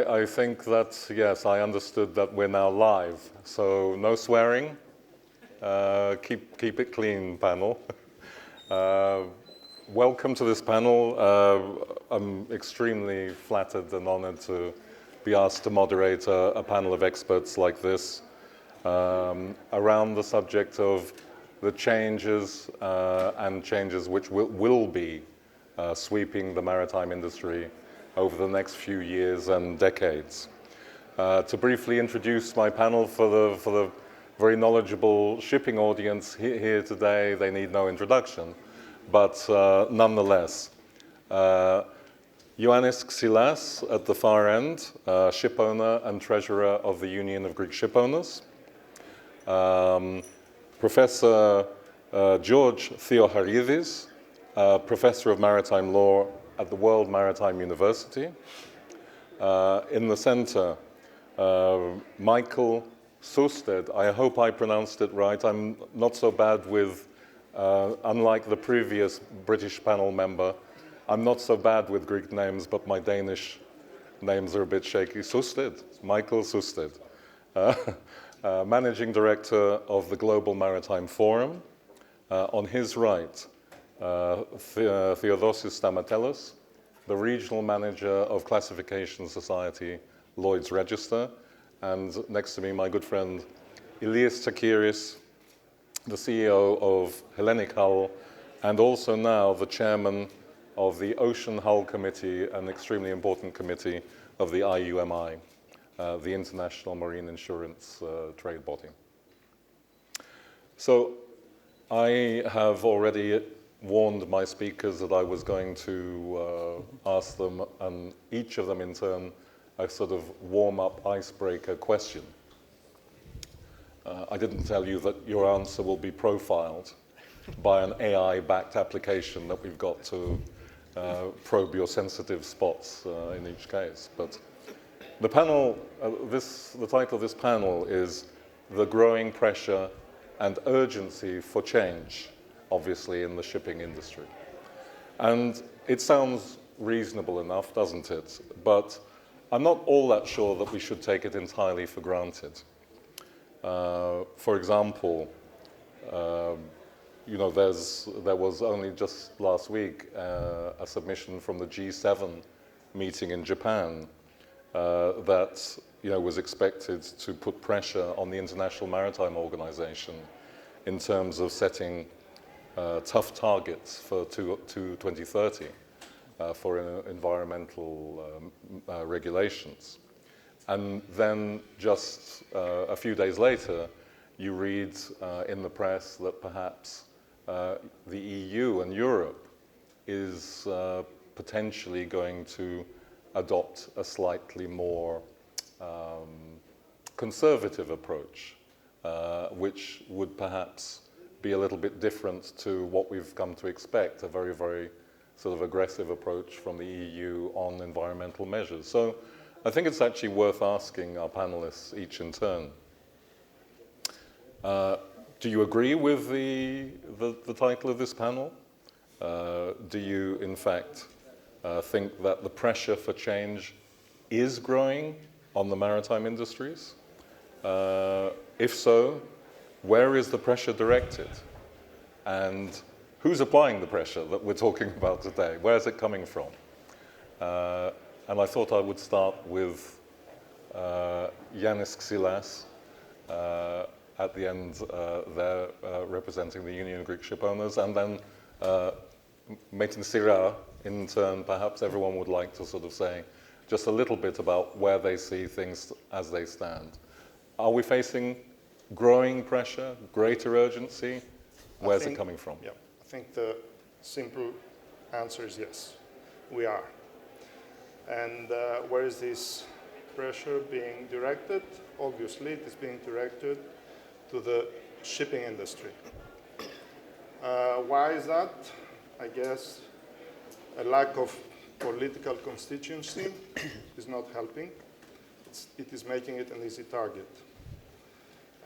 I think that, yes, I understood that we're now live. So no swearing. Keep it clean, panel. Welcome to this panel. I'm extremely flattered and honored to be asked to moderate a panel of experts like this around the subject of the changes and changes which will be sweeping the maritime industry over the next few years and decades. To briefly introduce my panel for the very knowledgeable shipping audience here today, they need no introduction, but nonetheless, Ioannis Xylas at the far end, shipowner and treasurer of the Union of Greek Shipowners. Professor George Theocharidis, professor of maritime law at the World Maritime University. In the center, Michael Søsted. I hope I pronounced it right. I'm not so bad with, unlike the previous British panel member, I'm not so bad with Greek names, but my Danish names are a bit shaky. Søsted, Michael Søsted. Managing Director of the Global Maritime Forum. On his right, Theodosis Stamatelos, the Regional Manager of Classification Society, Lloyd's Register, and next to me, my good friend, Ilias Tsakiris, the CEO of Hellenic Hull, and also now the Chairman of the Ocean Hull Committee, an extremely important committee of the IUMI, the International Marine Insurance Trade Body. So I have already warned my speakers that I was going to ask them, and each of them in turn, a sort of warm-up icebreaker question. I didn't tell you that your answer will be profiled by an AI-backed application that we've got to probe your sensitive spots in each case. But the panel, the title of this panel is The Growing Pressure and Urgency for Change, obviously in the shipping industry. And it sounds reasonable enough, doesn't it? But I'm not all that sure that we should take it entirely for granted. For example, you know, there was only just last week a submission from the G7 meeting in Japan that was expected to put pressure on the International Maritime Organization in terms of setting tough targets for 2030 for environmental regulations. And then just a few days later, you read in the press that perhaps the EU and Europe is potentially going to adopt a slightly more conservative approach, which would perhaps be a little bit different to what we've come to expect, a very, very sort of aggressive approach from the EU on environmental measures. So I think it's actually worth asking our panelists each in turn. Do you agree with the title of this panel? Do you, in fact, think that the pressure for change is growing on the maritime industries? If so, where is the pressure directed? And who's applying the pressure that we're talking about today? Where is it coming from? And I thought I would start with Ioannis Xylas at the end there, representing the Union of Greek Shipowners, and then Metin Sira, in turn, perhaps everyone would like to sort of say just a little bit about where they see things as they stand. Are we facing growing pressure, greater urgency? Where's it coming from? Yeah, I think the simple answer is yes, we are. And where is this pressure being directed? Obviously, it is being directed to the shipping industry. Why is that? I guess a lack of political constituency is not helping. It is making it an easy target.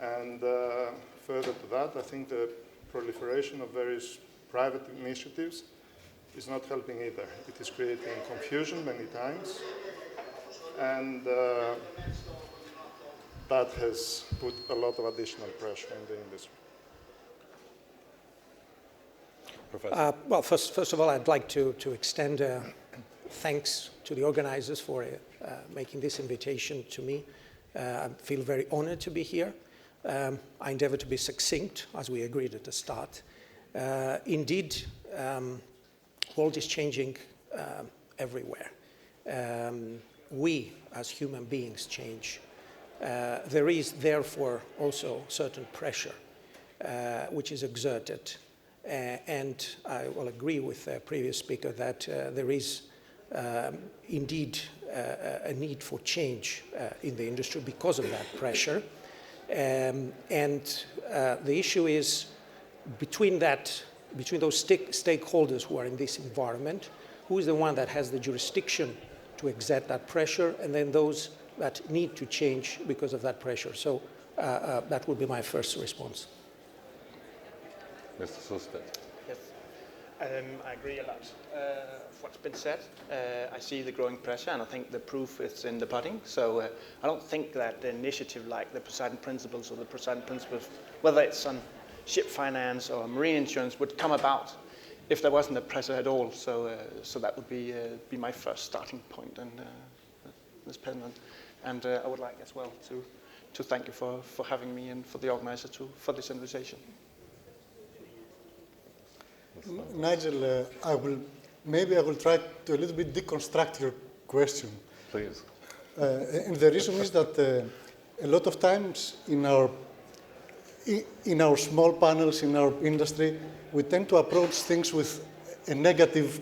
And further to that, I think the proliferation of various private initiatives is not helping either. It is creating confusion many times, And that has put a lot of additional pressure on the industry. Professor. Well, first of all, I'd like to extend thanks to the organizers for making this invitation to me. I feel very honored to be here. I endeavor to be succinct, as we agreed at the start. Indeed, the world is changing everywhere. We, as human beings, change. There is, therefore, also certain pressure which is exerted. And I will agree with the previous speaker that there is indeed a need for change in the industry because of that pressure. And the issue is between those stakeholders who are in this environment, who is the one that has the jurisdiction to exert that pressure, and then those that need to change because of that pressure. So that would be my first response. Mr. Søsted. Yes, I agree a lot of what's been said. I see the growing pressure, and I think the proof is in the pudding. So I don't think that the initiative like the Poseidon Principles or the Poseidon Principles, whether it's on ship finance or marine insurance, would come about if there wasn't a pressure at all. So that would be my first starting point in this panel. And I would like as well to thank you for having me and for the organizer for this invitation. Nigel, maybe I will try to a little bit deconstruct your question. Please. And the reason is that a lot of times in our small panels, in our industry, we tend to approach things with a negative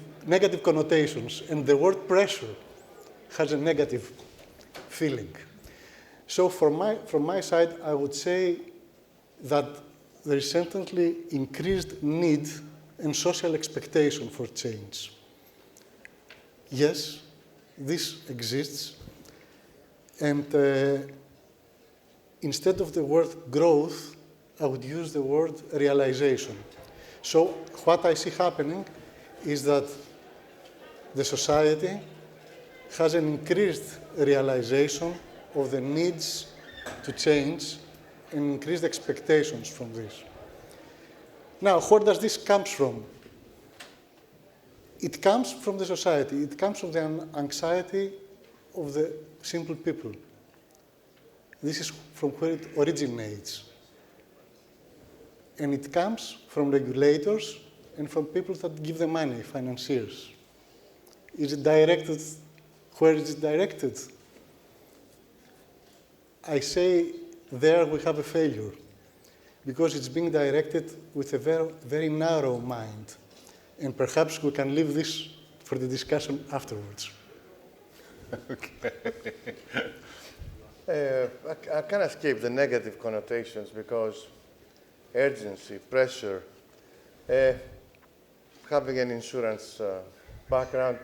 connotations, and the word pressure has a negative feeling. So from my side, I would say that there is certainly increased need and social expectation for change. Yes, this exists, and instead of the word growth, I would use the word realization. So what I see happening is that the society has an increased realization of the needs to change and increased expectations from this. Now, where does this come from? It comes from the society. It comes from the anxiety of the simple people. This is from where it originates. And it comes from regulators and from people that give the money, financiers. Is it directed? Where is it directed? I say there we have a failure, because it's being directed with a very, very narrow mind. And perhaps we can leave this for the discussion afterwards. Okay. I can't escape the negative connotations because urgency, pressure, having an insurance background,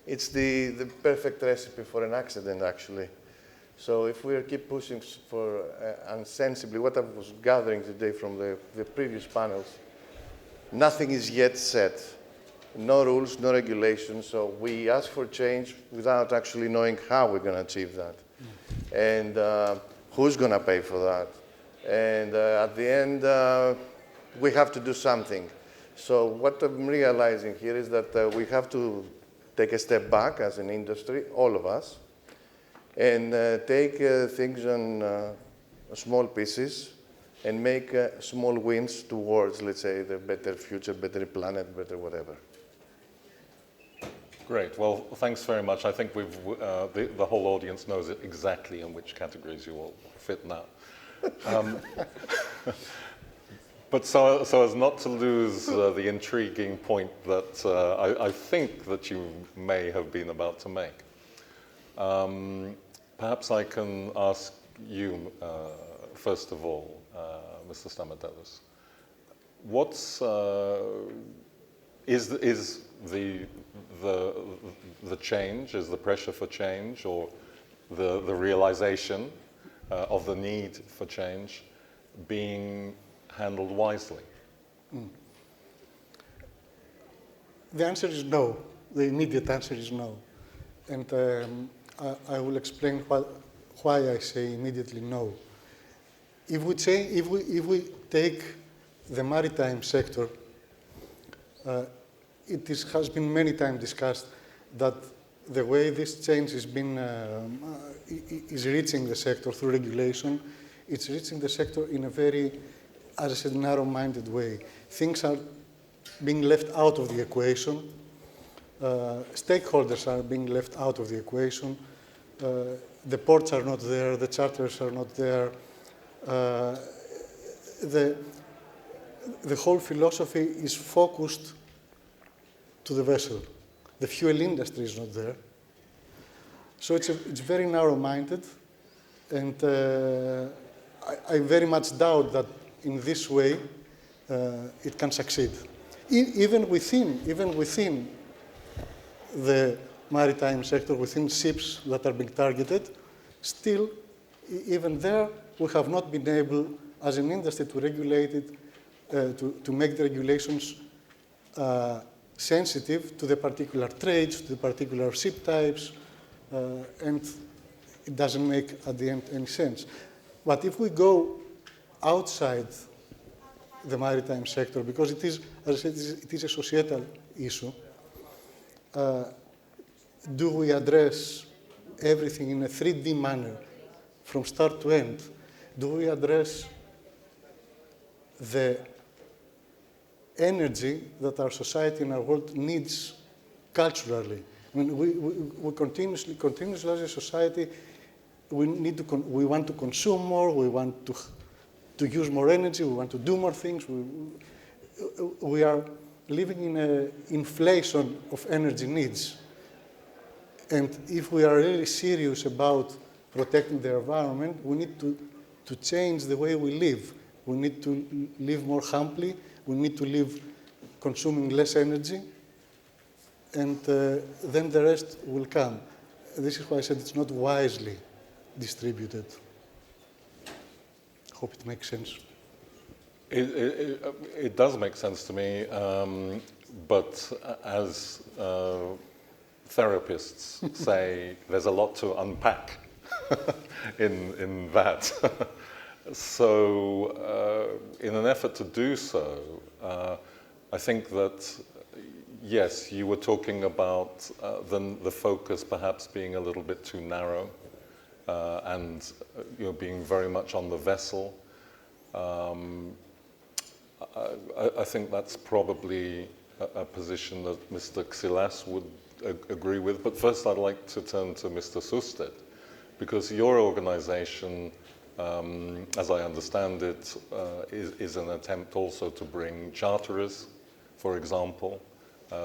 it's the perfect recipe for an accident, actually. So if we keep pushing for unsensibly, what I was gathering today from the previous panels, nothing is yet set. No rules, no regulations. So we ask for change without actually knowing how we're going to achieve that. And who's going to pay for that? And at the end, we have to do something. So what I'm realizing here is that we have to take a step back as an industry, all of us, and take things on small pieces and make small wins towards, let's say, the better future, better planet, better whatever. Great. Well, thanks very much. I think we've the whole audience knows exactly in which categories you all fit now. But so as not to lose the intriguing point that I think that you may have been about to make, perhaps I can ask you, first of all, Mr. Stamatelos, what's is the change, is the pressure for change, or the realization of the need for change being handled wisely? The answer is no. The immediate answer is no. And I will explain why I say immediately no. If we take the maritime sector, has been many times discussed that the way this change is reaching the sector through regulation, it's reaching the sector in a very, as I said, narrow-minded way. Things are being left out of the equation. Stakeholders are being left out of the equation. The ports are not there. The charters are not there. The whole philosophy is focused to the vessel. The fuel industry is not there. So it's very narrow-minded, and I very much doubt that in this way it can succeed. Even within the maritime sector, within ships that are being targeted, still, even there, we have not been able, as an industry, to regulate it, to make the regulations sensitive to the particular trades, to the particular ship types, and it doesn't make, at the end, any sense. But if we go outside the maritime sector, because it is, as I said, it is a societal issue, do we address everything in a 3D manner, from start to end? Do we address the energy that our society and our world needs culturally? I mean, we continuously as a society, we want to consume more, we want to use more energy, we want to do more things. We are living in an inflation of energy needs. And if we are really serious about protecting the environment, we need to change the way we live. We need to live more humbly. We need to live consuming less energy. And then the rest will come. This is why I said it's not wisely distributed. Hope it makes sense. It does make sense to me, but as therapists say, there's a lot to unpack in that. So in an effort to do so, I think that, yes, you were talking about the focus perhaps being a little bit too narrow, and being very much on the vessel. I think that's probably a position that Mr. Xylas would agree with. But first I'd like to turn to Mr. Søsted, because your organization, as I understand it, is an attempt also to bring charterers, for example,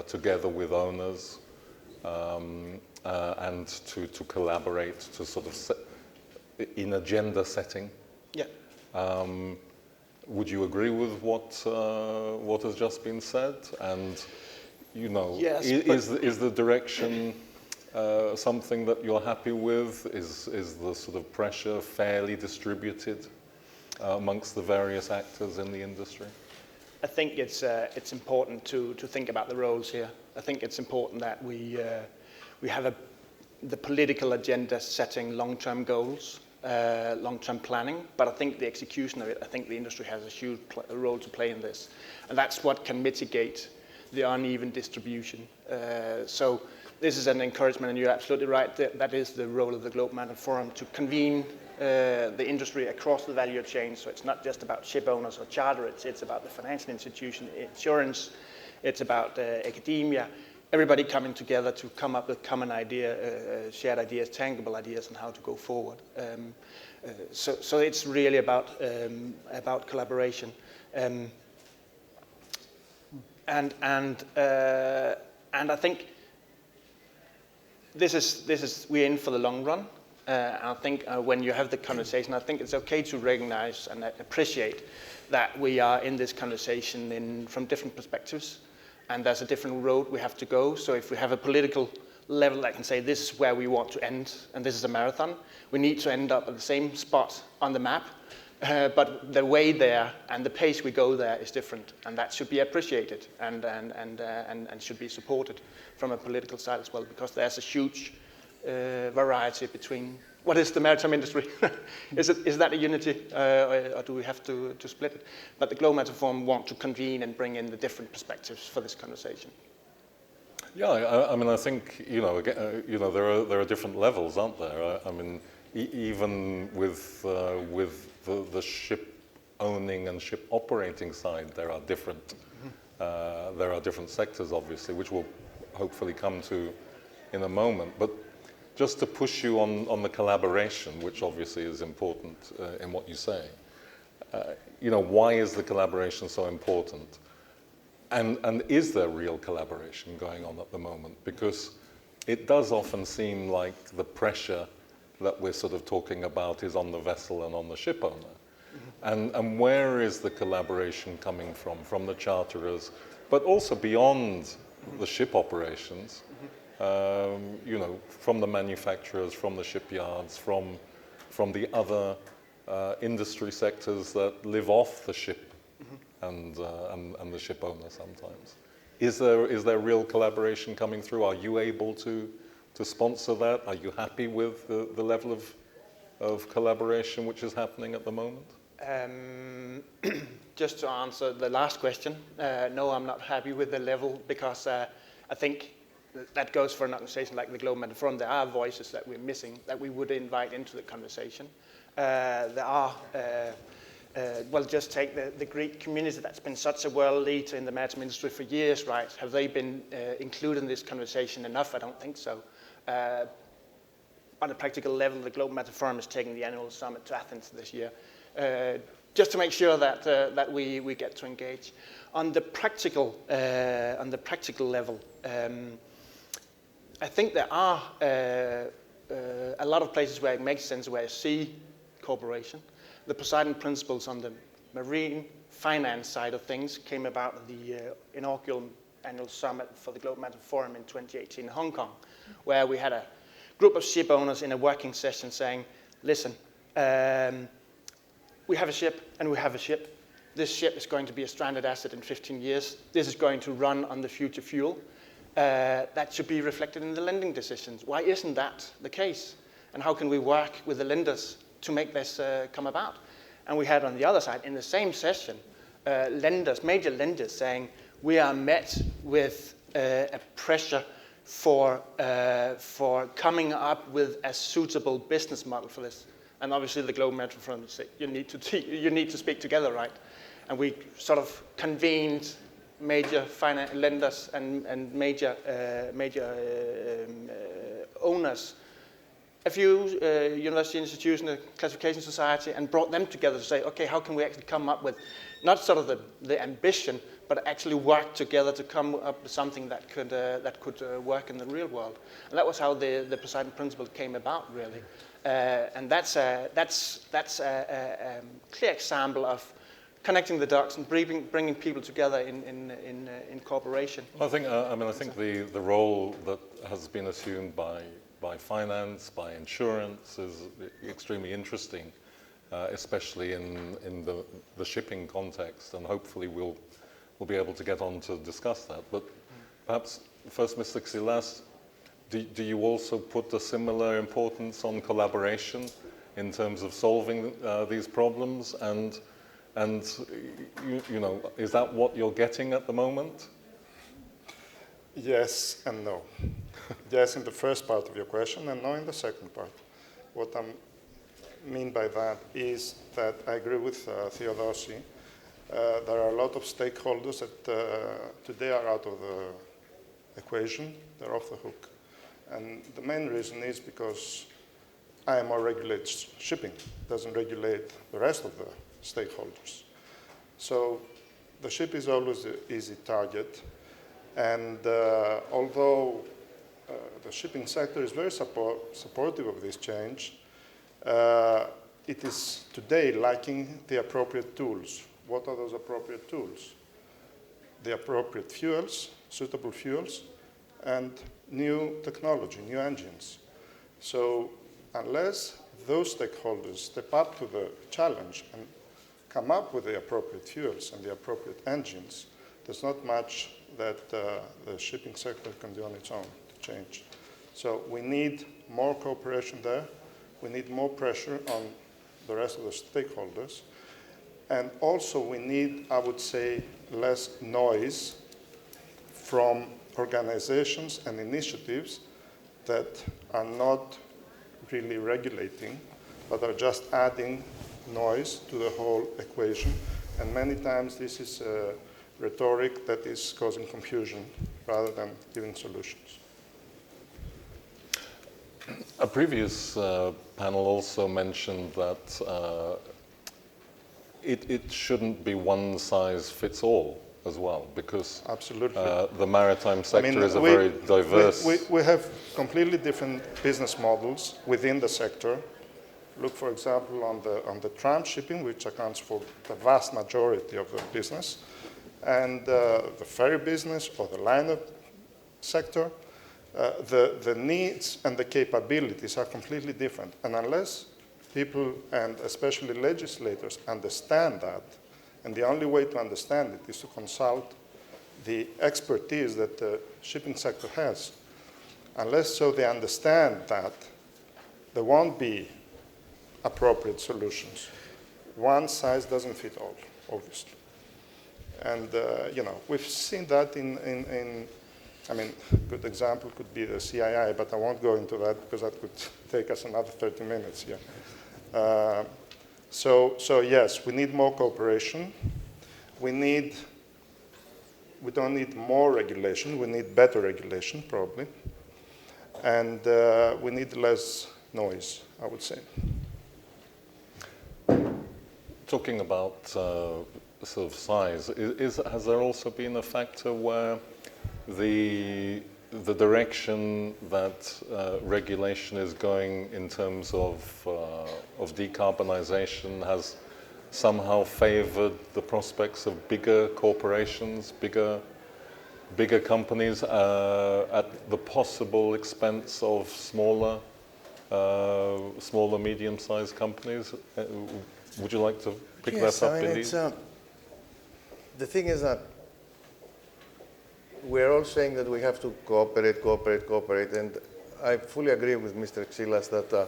together with owners, and to collaborate, to sort of in agenda setting. Yeah. Would you agree with what has just been said? And yes, is the direction something that you're happy with? Is the sort of pressure fairly distributed amongst the various actors in the industry? I think it's important to think about the roles here. I think it's important that we have the political agenda setting long-term goals, long-term planning, but I think the execution of it, I think the industry has a huge role to play in this. And that's what can mitigate the uneven distribution. So this is an encouragement, and you're absolutely right, that is the role of the Globe Maritime Forum, to convene the industry across the value chain. So it's not just about ship owners or charterers, it's about the financial institution, insurance, it's about academia, everybody coming together to come up with common idea, shared ideas, tangible ideas on how to go forward. So it's really about collaboration. And I think this is we're in for the long run. I think when you have the conversation, I think it's okay to recognize and appreciate that we are in this conversation from different perspectives, and there's a different road we have to go. So if we have a political level that can say this is where we want to end, and this is a marathon, we need to end up at the same spot on the map, but the way there and the pace we go there is different, and that should be appreciated and should be supported from a political side as well, because there's a huge variety between what is the maritime industry? Is that a unity, or do we have to split it? But the Global Maritime Forum want to convene and bring in the different perspectives for this conversation. Yeah, I mean, I think there are different levels, aren't there? I mean, even with the ship owning and ship operating side, there are different sectors, obviously, which we'll hopefully come to in a moment. But just to push you on the collaboration, which obviously is important in what you say, why is the collaboration so important? And is there real collaboration going on at the moment? Because it does often seem like the pressure that we're sort of talking about is on the vessel and on the ship owner. And where is the collaboration coming from? From the charterers, but also beyond the ship operations, from the manufacturers, from the shipyards, from the other industry sectors that live off the ship and the ship owner sometimes. Is there real collaboration coming through? Are you able to sponsor that? Are you happy with the level of collaboration which is happening at the moment? Just to answer the last question, no, I'm not happy with the level, because I think that goes for an organization like the Global Maritime Forum. There are voices that we're missing that we would invite into the conversation. There are, just take the Greek community that's been such a world leader in the maritime industry for years, right? Have they been included in this conversation enough? I don't think so. On a practical level, the Global Maritime Forum is taking the annual summit to Athens this year, just to make sure that we get to engage. On the practical level, I think there are a lot of places where it makes sense, where I see cooperation. The Poseidon principles on the marine finance side of things came about at the inaugural annual summit for the Global Maritime Forum in 2018 in Hong Kong, where we had a group of ship owners in a working session saying, listen, we have a ship and we have a ship. This ship is going to be a stranded asset in 15 years. This is going to run on the future fuel. That should be reflected in the lending decisions. Why isn't that the case? And how can we work with the lenders to make this come about? And we had on the other side, in the same session, major lenders saying, we are met with a pressure for coming up with a suitable business model for this. And obviously the Global Maritime Forum said, you need to speak together, right? And we sort of convened major lenders and major owners, a few university institutions, the classification society, and brought them together to say, okay, how can we actually come up with not sort of the ambition, but actually work together to come up with something that could work in the real world. And that was how the Poseidon principle came about, really. And that's a clear example of connecting the dots and bringing people together in cooperation. I think the role that has been assumed by finance, by insurance, is extremely interesting, especially in the shipping context, and hopefully we'll be able to get on to discuss that. But perhaps first, Mr. Xylas, do you also put a similar importance on collaboration in terms of solving these problems? And is that what you're getting at the moment? Yes and no. Yes in the first part of your question, and no in the second part. What I mean by that is that I agree with Theodosis. There are a lot of stakeholders that today are out of the equation. They're off the hook. And the main reason is because IMO regulates shipping, doesn't regulate the rest of the stakeholders. So the ship is always an easy target. And although the shipping sector is very supportive of this change, it is today lacking the appropriate tools. What are those appropriate tools? The appropriate fuels, suitable fuels, and new technology, new engines. So unless those stakeholders step up to the challenge and come up with the appropriate fuels and the appropriate engines, there's not much that the shipping sector can do on its own to change. So we need more cooperation there. We need more pressure on the rest of the stakeholders. And also we need, I would say, less noise from organizations and initiatives that are not really regulating, but are just adding noise to the whole equation. And many times this is rhetoric that is causing confusion rather than giving solutions. A previous panel also mentioned that it shouldn't be one size fits all as well, because Absolutely. The maritime sector is a very diverse... We have completely different business models within the sector. Look, for example, on the tramp shipping, which accounts for the vast majority of the business, and the ferry business or the liner sector. The needs and the capabilities are completely different. And unless people, and especially legislators, understand that, and the only way to understand it is to consult the expertise that the shipping sector has, unless so they understand that, there won't be appropriate solutions. One size doesn't fit all, obviously. And we've seen that I mean, a good example could be the CII, but I won't go into that because that could take us another 30 minutes here. So yes, we need more cooperation. We don't need more regulation. We need better regulation, probably. And we need less noise, I would say. Talking about sort of size, has there also been a factor where the direction that regulation is going in terms of decarbonization has somehow favored the prospects of bigger corporations, bigger companies at the possible expense of smaller, medium-sized companies? Would you like to pick that up, Ilias? The thing is that we're all saying that we have to cooperate, and I fully agree with Mr. Xylas that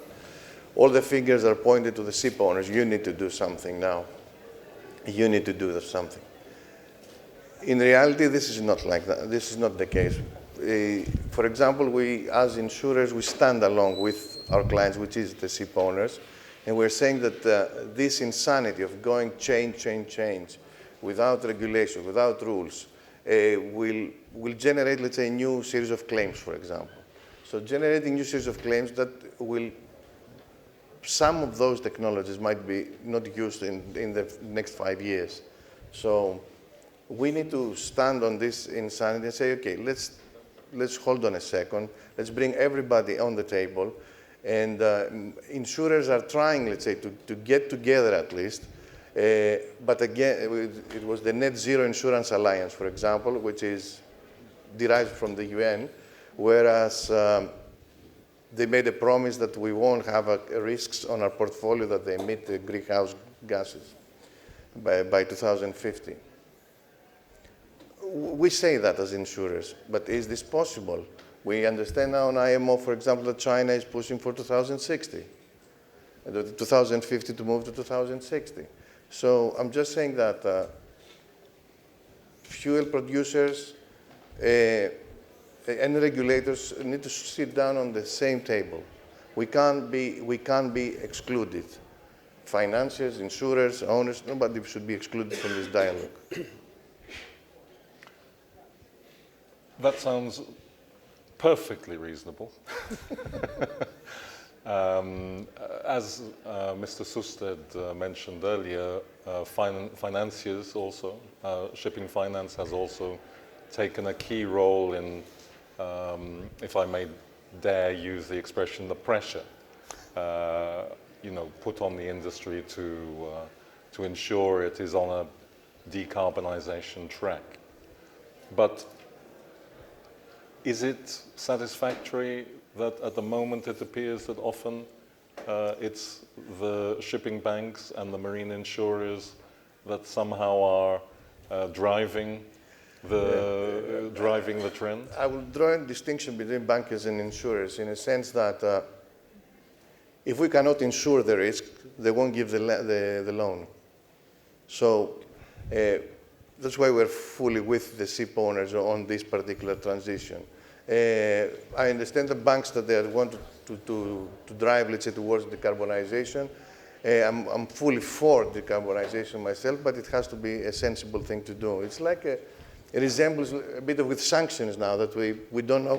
all the fingers are pointed to the shipowners. You need to do something now. You need to do something. In reality, this is not like that. This is not the case. For example, we, as insurers, we stand along with our clients, which is the shipowners, and we're saying that this insanity of going change, without regulation, without rules, will generate, let's say, a new series of claims, for example. So generating new series of claims that will, some of those technologies might be not used in the next 5 years. So we need to stand on this insanity and say, okay, let's hold on a second. Let's bring everybody on the table. And insurers are trying, let's say, to get together at least. But again, it was the Net Zero Insurance Alliance, for example, which is derived from the UN, whereas they made a promise that we won't have risks on our portfolio that they emit the greenhouse gases by 2050. We say that as insurers, but is this possible? We understand now on IMO, for example, that China is pushing for 2060, 2050 to move to 2060. So I'm just saying that fuel producers and regulators need to sit down on the same table. We can't be excluded. Financiers, insurers, owners, nobody should be excluded from this dialogue. That sounds perfectly reasonable. As Mr. Søsted mentioned earlier, financiers also, shipping finance has also taken a key role in, if I may dare use the expression, the pressure, put on the industry to ensure it is on a decarbonization track. But is it satisfactory that at the moment it appears that often it's the shipping banks and the marine insurers that somehow are driving driving the trend? I will draw a distinction between bankers and insurers in a sense that if we cannot insure the risk, they won't give the loan. So that's why we're fully with the Shipowners on this particular transition. I understand the banks that they want to drive, let's say, towards decarbonization. I'm fully for decarbonization myself, but it has to be a sensible thing to do. It's like it resembles a bit with sanctions now that we don't know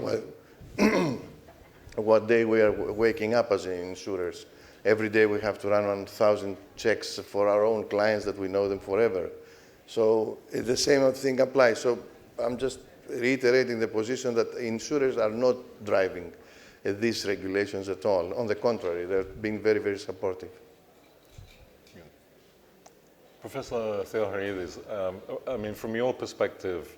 what day we are waking up as insurers. Every day we have to run 1,000 checks for our own clients that we know them forever. So the same thing applies. So I'm just reiterating the position that insurers are not driving these regulations at all. On the contrary, they're being very, very supportive. Yeah. Professor Theocharidis, I mean, from your perspective,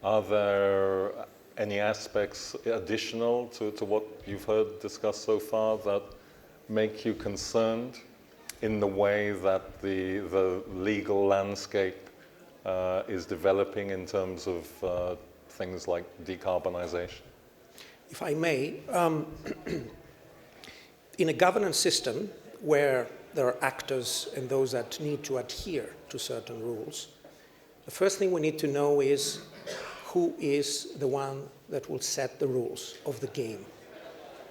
are there any aspects additional to what you've heard discussed so far that make you concerned in the way that the legal landscape is developing in terms of things like decarbonization? If I may, in a governance system where there are actors and those that need to adhere to certain rules, the first thing we need to know is who is the one that will set the rules of the game.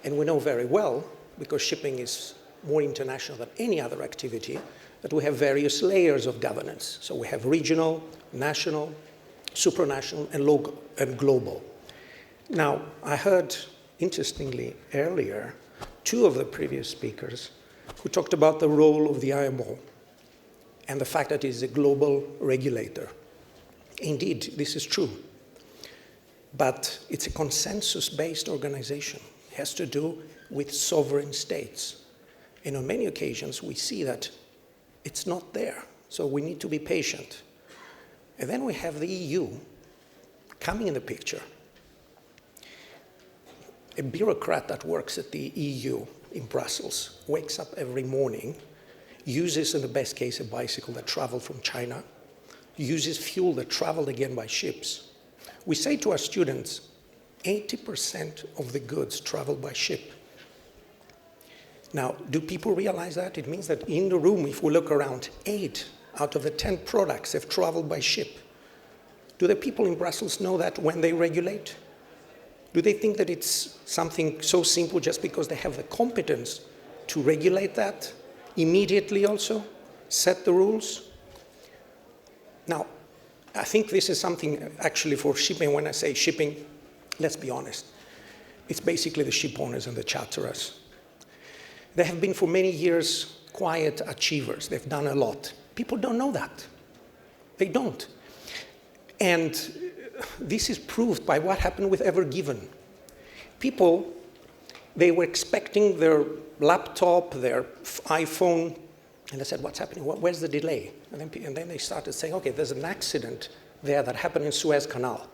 And we know very well, because shipping is more international than any other activity, that we have various layers of governance. So we have regional, national, supranational, and local and global. Now, I heard, interestingly, earlier, two of the previous speakers who talked about the role of the IMO and the fact that it is a global regulator. Indeed, this is true. But it's a consensus-based organization. It has to do with sovereign states. And on many occasions, we see that it's not there. So we need to be patient. And then we have the EU coming in the picture. A bureaucrat that works at the EU in Brussels wakes up every morning, uses, in the best case, a bicycle that traveled from China, uses fuel that traveled again by ships. We say to our students, 80% of the goods travel by ship. Now, do people realize that? It means that in the room, if we look around, 8 out of the 10 products have traveled by ship. Do the people in Brussels know that when they regulate? Do they think that it's something so simple just because they have the competence to regulate that immediately also, set the rules? Now, I think this is something actually for shipping. When I say shipping, let's be honest, it's basically the ship owners and the charterers. They have been for many years quiet achievers. They've done a lot. People don't know that. They don't. And this is proved by what happened with Ever Given. People, they were expecting their laptop, their iPhone, and they said, what's happening? Where's the delay? And then they started saying, okay, there's an accident there that happened in Suez Canal.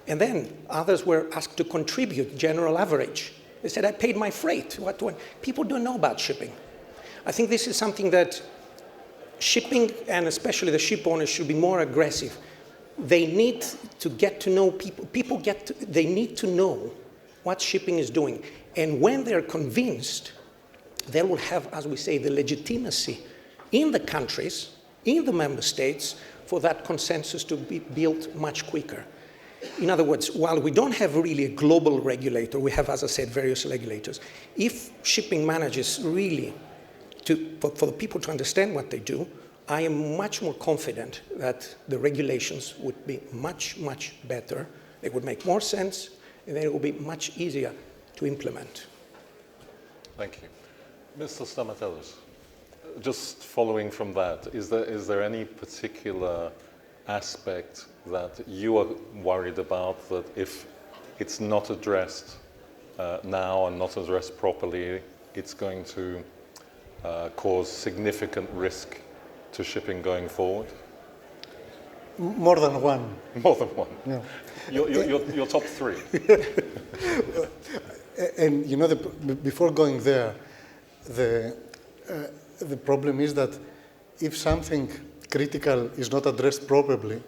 And then others were asked to contribute general average. They said, I paid my freight. People don't know about shipping. I think this is something that shipping, and especially the ship owners, should be more aggressive. They need to get to know people. They need to know what shipping is doing. And when they're convinced, they will have, as we say, the legitimacy in the countries, in the member states, for that consensus to be built much quicker. In other words, while we don't have really a global regulator, we have, as I said, various regulators. If shipping manages really for the people to understand what they do, I am much more confident that the regulations would be much, much better. They would make more sense, and then it will be much easier to implement. Thank you. Mr. Stamatelos, just following from that, is there any particular aspect that you are worried about that if it's not addressed now and not addressed properly, it's going to cause significant risk to shipping going forward? More than one. More than one. Yeah. Your top 3. And you know, before going there, the problem is that if something critical is not addressed properly,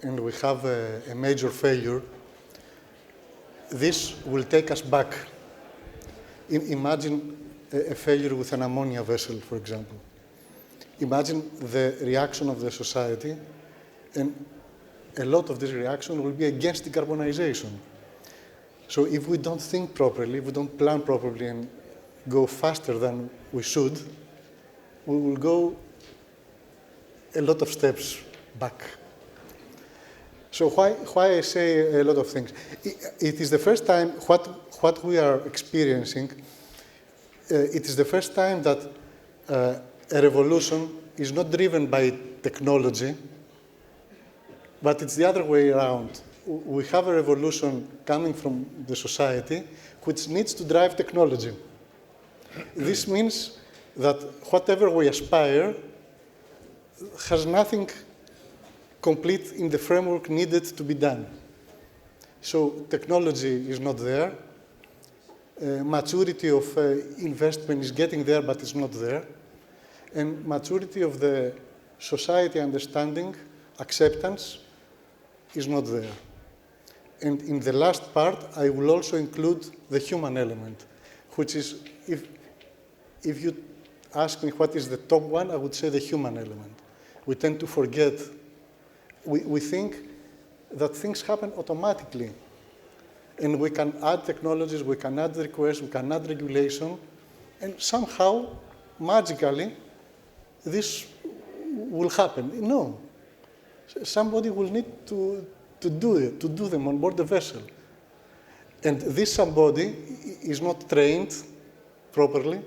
and we have a major failure, this will take us back. Imagine a failure with an ammonia vessel, for example. Imagine the reaction of the society, and a lot of this reaction will be against decarbonization. So if we don't think properly, if we don't plan properly and go faster than we should, we will go a lot of steps back. So why I say a lot of things? It is the first time, what we are experiencing, it is the first time that a revolution is not driven by technology, but it's the other way around. We have a revolution coming from the society which needs to drive technology. This means that whatever we aspire has nothing complete in the framework needed to be done. So technology is not there. Maturity of investment is getting there, but it's not there. And maturity of the society understanding, acceptance, is not there. And in the last part, I will also include the human element, which is, if you ask me what is the top one, I would say the human element. We tend to forget. We think that things happen automatically. And we can add technologies, we can add requests, we can add regulation, and somehow, magically, this will happen. No. Somebody will need to do it, to do them on board the vessel. And this somebody is not trained properly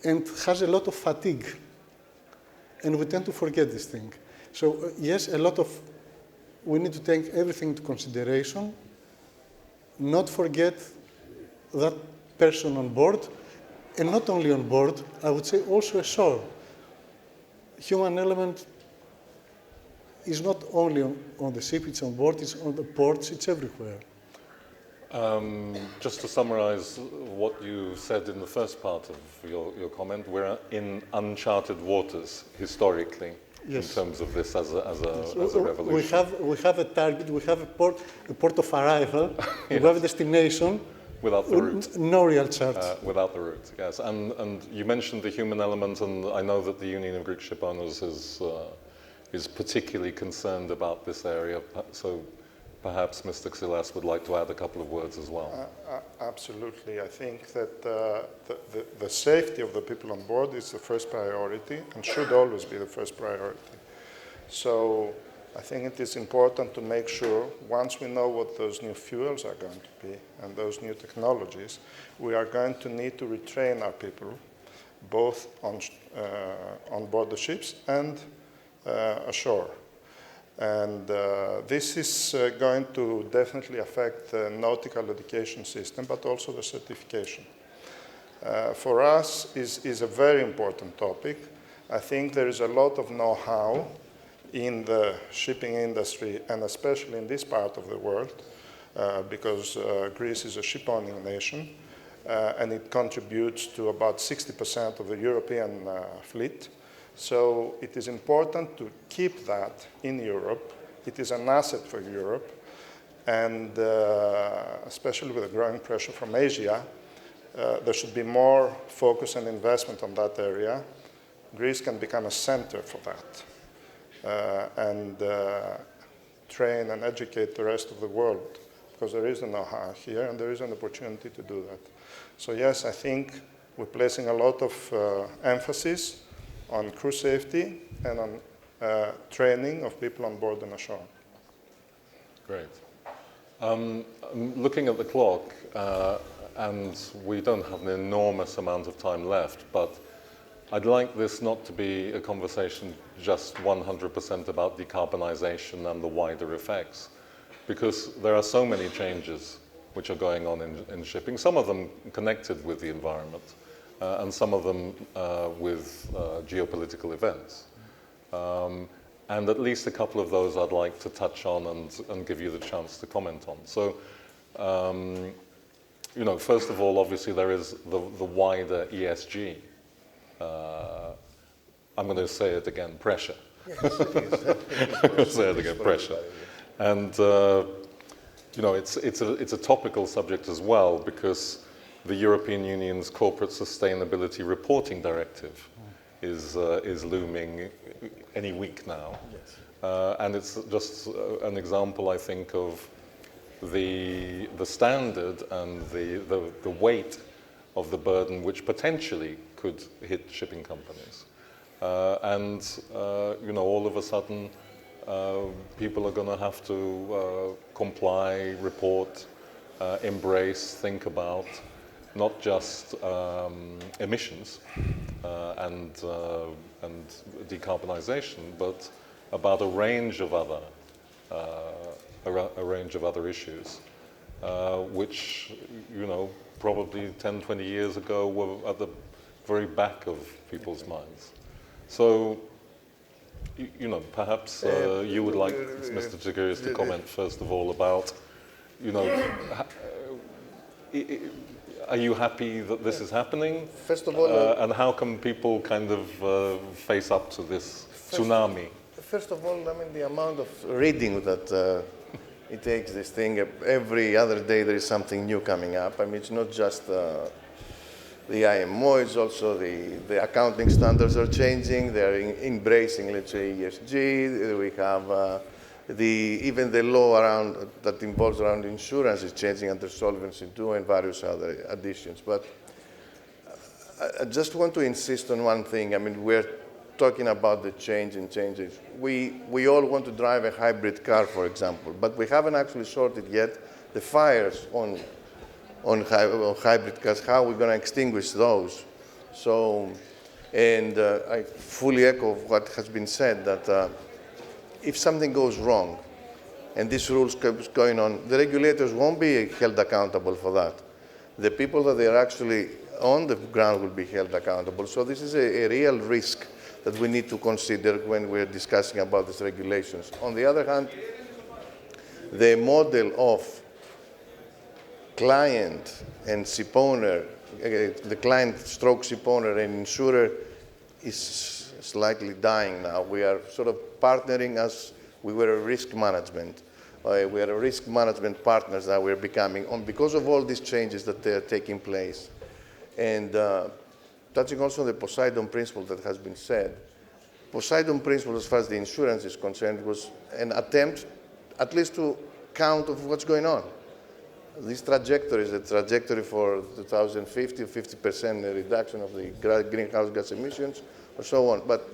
and has a lot of fatigue. And we tend to forget this thing. So yes, we need to take everything into consideration, not forget that person on board, and not only on board, I would say also ashore. Human element is not only on the ship, it's on board, it's on the ports, it's everywhere. Just to summarize what you said in the first part of your comment, we're in uncharted waters historically. Yes. In terms of this as a revolution. We have a target, we have a port of arrival, yes. We have a destination. Without the route. No real chart. Without the route, yes. And you mentioned the human element, and I know that the Union of Greek Shipowners is particularly concerned about this area. So perhaps Mr. Xylas would like to add a couple of words as well. Absolutely. I think that the safety of the people on board is the first priority and should always be the first priority. So I think it is important to make sure, once we know what those new fuels are going to be and those new technologies, we are going to need to retrain our people, both on board the ships and ashore. And this is going to definitely affect the nautical education system, but also the certification. For us, is a very important topic. I think there is a lot of know-how in the shipping industry, and especially in this part of the world, because Greece is a ship-owning nation, and it contributes to about 60% of the European fleet. So it is important to keep that in Europe. It is an asset for Europe, and especially with the growing pressure from Asia, there should be more focus and investment on that area. Greece can become a center for that, and train and educate the rest of the world, because there is a know-how here, and there is an opportunity to do that. So yes, I think we're placing a lot of emphasis on crew safety and on training of people on board and ashore. Great. Looking at the clock, and we don't have an enormous amount of time left, but I'd like this not to be a conversation just 100% about decarbonization and the wider effects, because there are so many changes which are going on in shipping, some of them connected with the environment, and some of them with geopolitical events. And at least a couple of those I'd like to touch on and give you the chance to comment on. So, you know, first of all, obviously there is the wider ESG, I'm going to say it again, pressure. Yes, it is. Say it again, pressure. And you know, it's a topical subject as well, because the European Union's Corporate Sustainability Reporting Directive is looming any week now. Yes. And it's just an example, I think, of the standard and the weight of the burden which potentially could hit shipping companies. And you know, all of a sudden, people are going to have to comply, report, embrace, think about not just emissions and decarbonization, but about a range of other issues, which, you know, probably 10, 20 years ago were at the very back of people's minds. So, you know, perhaps you would like Mr. Tsakiris to comment first of all about, you know, are you happy that this is happening? First of all, and how can people kind of face up to this tsunami? First of all, I mean, the amount of reading that it takes this thing. Every other day there is something new coming up. I mean, it's not just the IMO, it's also the accounting standards are changing. They are embracing, let's say, ESG. We have even the law around that involves around insurance is changing under Solvency II and various other additions. But I just want to insist on one thing. I mean, we're talking about the change and changes. We all want to drive a hybrid car, for example, but we haven't actually sorted yet the fires on hybrid cars, how we're going to extinguish those. So, and I fully echo what has been said, that if something goes wrong and these rules keep going on, the regulators won't be held accountable for that. The people that they are actually on the ground will be held accountable. So this is a real risk that we need to consider when we're discussing about these regulations. On the other hand, the model of client and shipowner, the client stroke shipowner and insurer is slightly dying now. We are sort of partnering as we were a risk management. We are a risk management partners that we're becoming because of all these changes that are taking place. And touching also on the Poseidon principle that has been said, Poseidon principle as far as the insurance is concerned was an attempt at least to count of what's going on. This trajectory is a trajectory for 2050, 50% reduction of the greenhouse gas emissions, or so on. But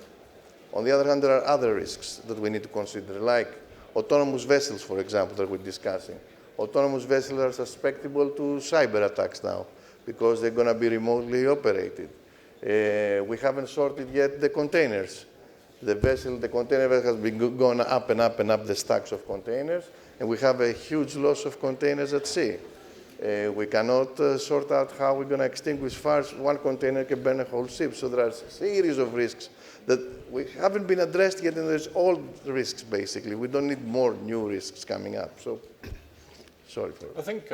on the other hand, there are other risks that we need to consider, like autonomous vessels, for example, that we're discussing. Autonomous vessels are susceptible to cyber attacks now because they're going to be remotely operated. We haven't sorted yet the containers. The container vessel has been going up and up and up the stacks of containers, and we have a huge loss of containers at sea. We cannot sort out how we're going to extinguish fires. One container can burn a whole ship. So there are a series of risks that we haven't been addressed yet, and there's all risks, basically. We don't need more new risks coming up. So, sorry for that. I think,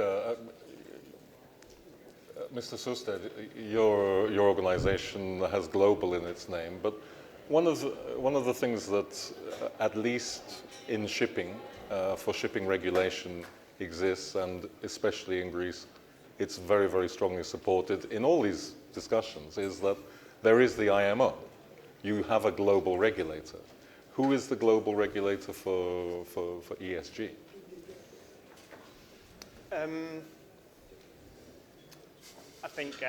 Mr. Søsted, your organization has global in its name, but one of the things that, at least in shipping, for shipping regulation exists, and especially in Greece, it's very, very strongly supported in all these discussions, is that there is the IMO. You have a global regulator. Who is the global regulator for ESG? I think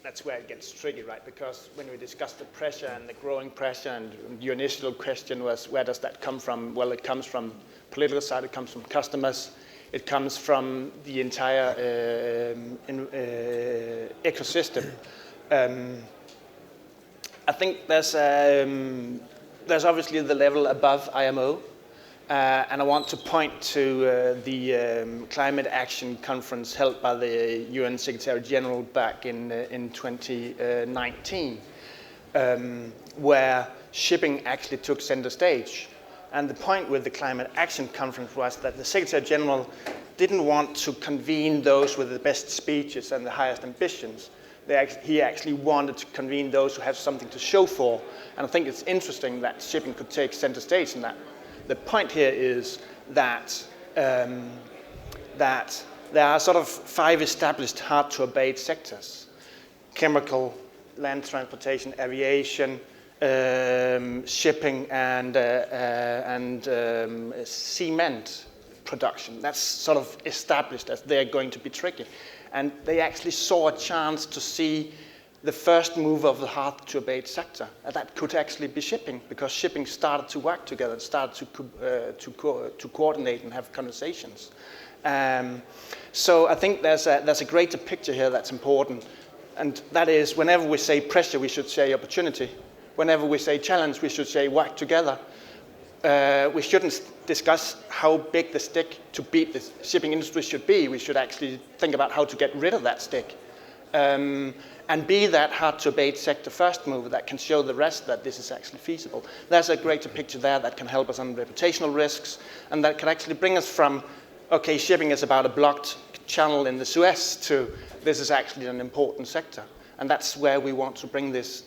that's where it gets tricky, right? Because when we discuss the pressure and the growing pressure, and your initial question was, where does that come from? Well, it comes from political side, it comes from customers, it comes from the entire ecosystem. I think there's obviously the level above IMO, and I want to point to the Climate Action Conference held by the UN Secretary General back in 2019, where shipping actually took center stage. And the point with the Climate Action Conference was that the Secretary General didn't want to convene those with the best speeches and the highest ambitions, he actually wanted to convene those who have something to show for. And I think it's interesting that shipping could take center stage in that. The point here is that, that there are sort of 5 established hard-to-abate sectors: chemical, land transportation, aviation, shipping, and cement production. That's sort of established as they're going to be tricky. And they actually saw a chance to see the first move of the hard-to-abate sector. And that could actually be shipping, because shipping started to work together, it started to coordinate and have conversations. So I think there's a greater picture here that's important. And that is, whenever we say pressure, we should say opportunity. Whenever we say challenge, we should say work together. We shouldn't discuss how big the stick to beat the shipping industry should be. We should actually think about how to get rid of that stick. And be that hard-to-abate sector first mover that can show the rest that this is actually feasible. There's a greater picture there that can help us on reputational risks, and that can actually bring us from, okay, shipping is about a blocked channel in the Suez, to this is actually an important sector. And that's where we want to bring this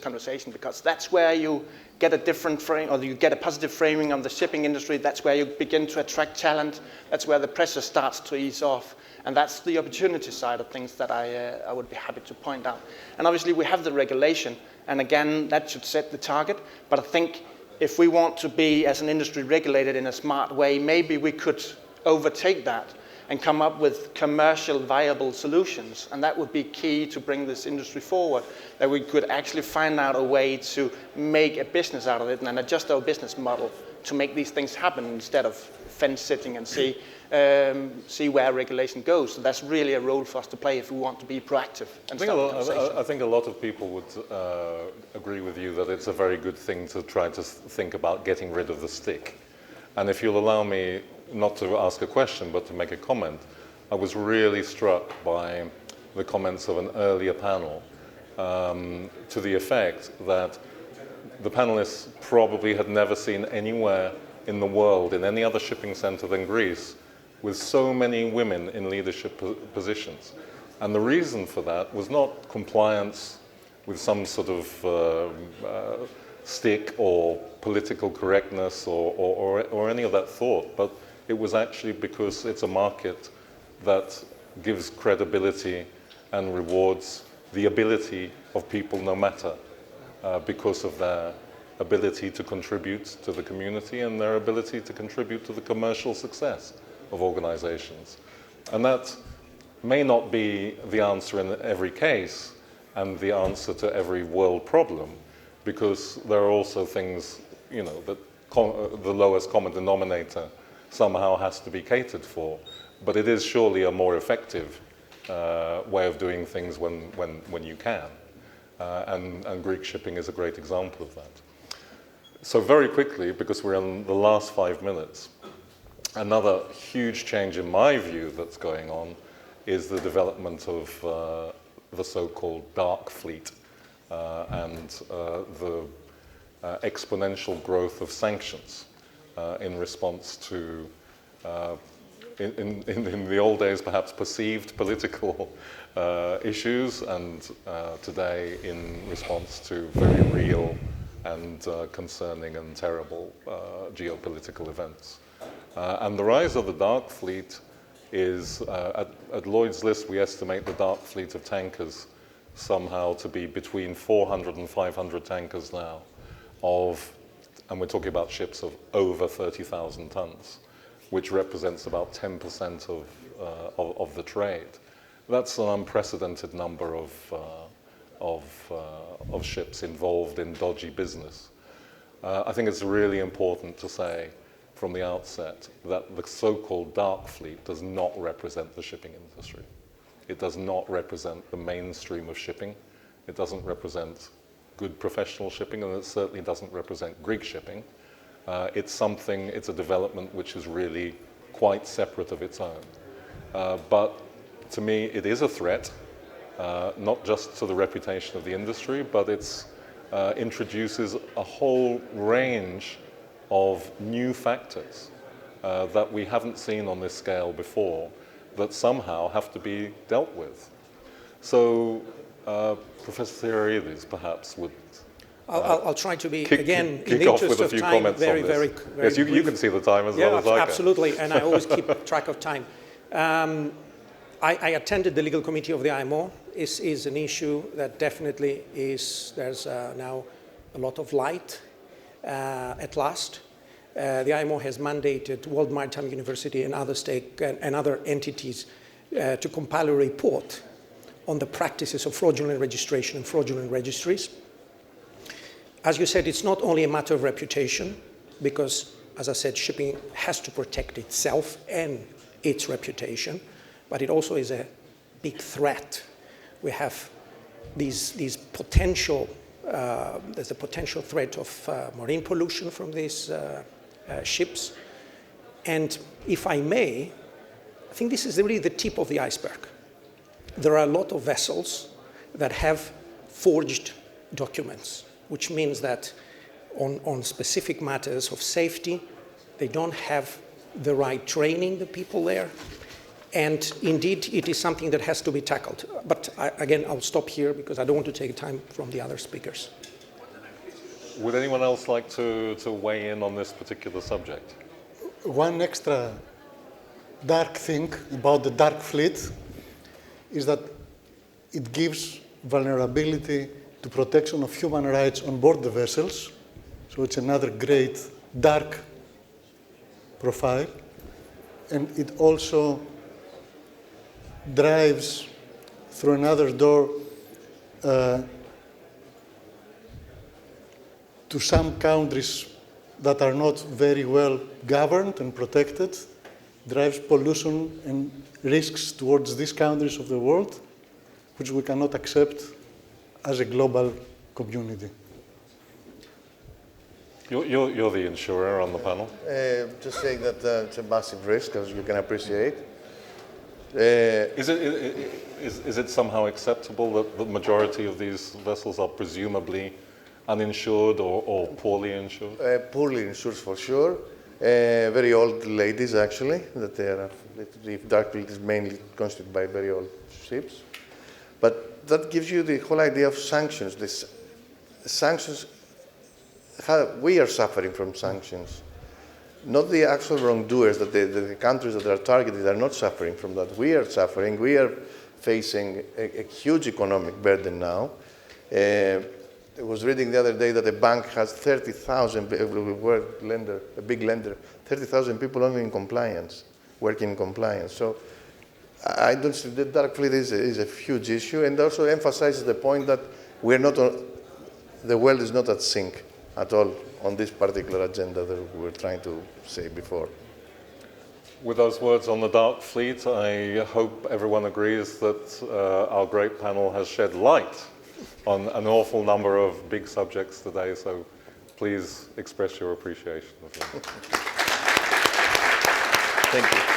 conversation, because that's where you get a different frame, or you get a positive framing on the shipping industry. That's where you begin to attract talent. That's where the pressure starts to ease off. And that's the opportunity side of things that I would be happy to point out. And obviously we have the regulation, and again, that should set the target. But I think if we want to be, as an industry, regulated in a smart way, maybe we could overtake that and come up with commercial viable solutions. And that would be key to bring this industry forward, that we could actually find out a way to make a business out of it and adjust our business model to make these things happen, instead of fence sitting and see where regulation goes. So that's really a role for us to play if we want to be proactive. And I think a lot of people would agree with you that it's a very good thing to try to think about getting rid of the stick. And if you'll allow me not to ask a question, but to make a comment, I was really struck by the comments of an earlier panel to the effect that the panelists probably had never seen anywhere in the world, in any other shipping center than Greece, with so many women in leadership positions. And the reason for that was not compliance with some sort of stick or political correctness or any of that thought, but it was actually because it's a market that gives credibility and rewards the ability of people, no matter, because of their ability to contribute to the community and their ability to contribute to the commercial success of organizations. And that may not be the answer in every case and the answer to every world problem, because there are also things, you know, that the lowest common denominator somehow has to be catered for. But it is surely a more effective way of doing things when you can. And Greek shipping is a great example of that. So very quickly, because we're in the last 5 minutes, another huge change in my view that's going on is the development of the so-called dark fleet and the exponential growth of sanctions in response to, in the old days, perhaps perceived political issues, and today in response to very real and concerning and terrible geopolitical events. And the rise of the dark fleet is, at Lloyd's list, we estimate the dark fleet of tankers somehow to be between 400 and 500 tankers now, and we're talking about ships of over 30,000 tons, which represents about 10% of the trade. That's an unprecedented number of ships involved in dodgy business. I think it's really important to say from the outset that the so-called dark fleet does not represent the shipping industry. It does not represent the mainstream of shipping. It doesn't represent good professional shipping, and it certainly doesn't represent Greek shipping. It's a development which is really quite separate of its own. But to me, it is a threat, not just to the reputation of the industry, but it introduces a whole range of new factors that we haven't seen on this scale before, that somehow have to be dealt with. So, Professor Theocharidis perhaps would I'll try to be, kick again, in the off interest with a of few time, comments very, on this. very, very Yes, you brief. can see the time as Yeah, well as I can. absolutely, and I always keep track of time. I attended the legal committee of the IMO. This is an issue that definitely there's now a lot of light at last. The IMO has mandated World Maritime University and other entities to compile a report on the practices of fraudulent registration and fraudulent registries. As you said, it's not only a matter of reputation, because, as I said, shipping has to protect itself and its reputation, but it also is a big threat. We have these potential, there's a potential threat of marine pollution from these ships. And if I may, I think this is really the tip of the iceberg. There are a lot of vessels that have forged documents, which means that on specific matters of safety, they don't have the right training, the people there. And indeed, it is something that has to be tackled. But again, I'll stop here because I don't want to take time from the other speakers. Would anyone else like to weigh in on this particular subject? One extra dark thing about the dark fleet is that it gives vulnerability to protection of human rights on board the vessels. So it's another great dark profile. And it also drives through another door to some countries that are not very well governed and protected, drives pollution and risks towards these countries of the world, which we cannot accept as a global community. You're the insurer on the panel. Just saying that it's a massive risk, as you can appreciate. Is it somehow acceptable that the majority of these vessels are presumably uninsured or poorly insured? Poorly insured for sure. Very old ladies, actually, that they are, if dark fleet is mainly constituted by very old ships. But that gives you the whole idea of sanctions. Sanctions, we are suffering from sanctions. Not the actual wrongdoers, that the countries that are targeted are not suffering from that. We are suffering. We are facing a huge economic burden now. I was reading the other day that a bank has 30,000, a big lender, 30,000 people only in compliance, working in compliance. So I don't see the dark fleet is a huge issue, and also emphasizes the point that the world is not at sync at all on this particular agenda that we were trying to say before. With those words on the dark fleet, I hope everyone agrees that our great panel has shed light on an awful number of big subjects today, so please express your appreciation of them. Thank you.